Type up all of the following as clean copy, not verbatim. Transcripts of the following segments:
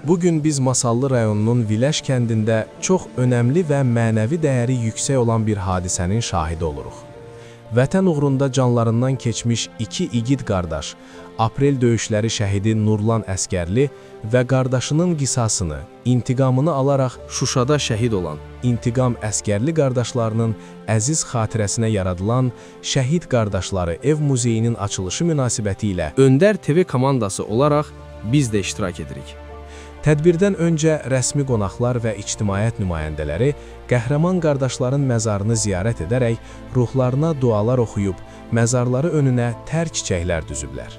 Bugün biz Masallı rayonunun Viləş kəndində çox önəmli və mənəvi dəyəri yüksək olan bir hadisənin şahidi oluruq. Vətən uğrunda canlarından keçmiş iki igid qardaş, aprel döyüşləri şəhidi Nurlan Əskərli və qardaşının qisasını, intiqamını alaraq Şuşada şəhid olan İntiqam Əskərli qardaşlarının əziz xatirəsinə yaradılan Şəhid Qardaşları Ev Muzeyinin açılışı münasibəti ilə Öndər TV komandası olaraq biz də iştirak edirik. Tədbirdən öncə rəsmi qonaqlar və ictimaiyyət nümayəndələri qəhrəman qardaşların məzarını ziyarət edərək ruhlarına dualar oxuyub, məzarları önünə tər çiçəklər düzüblər.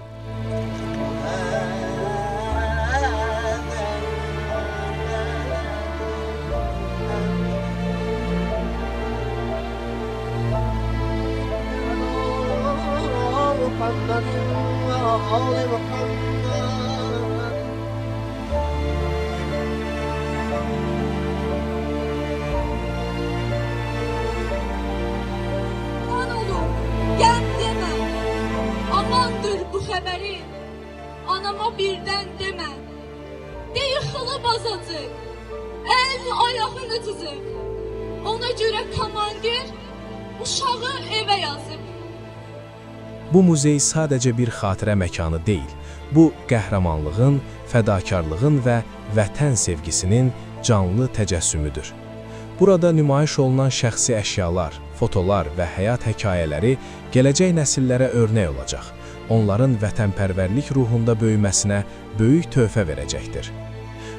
Anama birdən demə, yıxılıb azacıq, əl ayağını cızıb. Ona görə komandir uşağı evə yazıb. Bu muzey sadəcə bir xatirə məkanı deyil, bu qəhrəmanlığın, fədakarlığın və vətən sevgisinin canlı təcəssümüdür. Burada nümayiş olunan şəxsi əşyalar, fotolar və həyat hekayələri gələcək nəsillərə örnək olacaq. Onların vətənpərvərlik ruhunda böyüməsinə böyük töhfə verəcəkdir.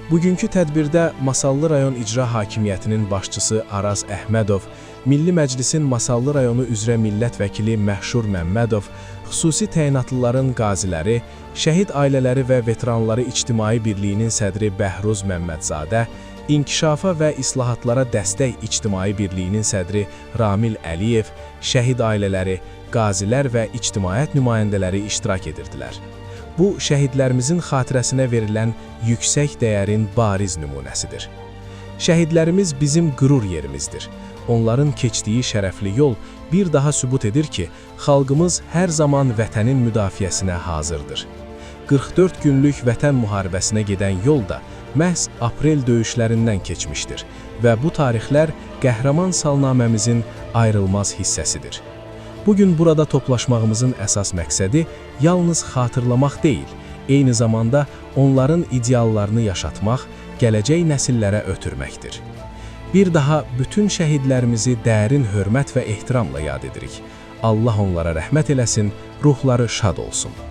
Bugünkü tədbirdə Masallı rayon İcra Hakimiyyətinin başçısı Araz Əhmədov, Milli Məclisin Masallı rayonu üzrə millət vəkili Məhşur Məmmədov, xüsusi təyinatlıların qaziləri, şəhid ailələri və veteranları İctimai Birliyinin sədri Bəhruz Məmmədzadə, İnkişafa və İslahatlara Dəstək İctimai Birliyinin sədri Ramil Əliyev, şəhid ailələri, qazilər və ictimaiyyət nümayəndələri iştirak edirdilər. Bu, şəhidlərimizin xatirəsinə verilən yüksək dəyərin bariz nümunəsidir. Şəhidlərimiz bizim qürur yerimizdir. Onların keçdiyi şərəfli yol bir daha sübut edir ki, xalqımız hər zaman vətənin müdafiəsinə hazırdır. 44 günlük vətən müharibəsinə gedən yol da məhz aprel döyüşlərindən keçmişdir və bu tarixlər qəhrəman salnaməmizin ayrılmaz hissəsidir. Bugün burada toplaşmağımızın əsas məqsədi yalnız xatırlamaq deyil, eyni zamanda onların ideallarını yaşatmaq, gələcək nəsillərə ötürməkdir. Bir daha bütün şəhidlərimizi dərin hörmət və ehtiramla yad edirik. Allah onlara rəhmət eləsin, ruhları şad olsun.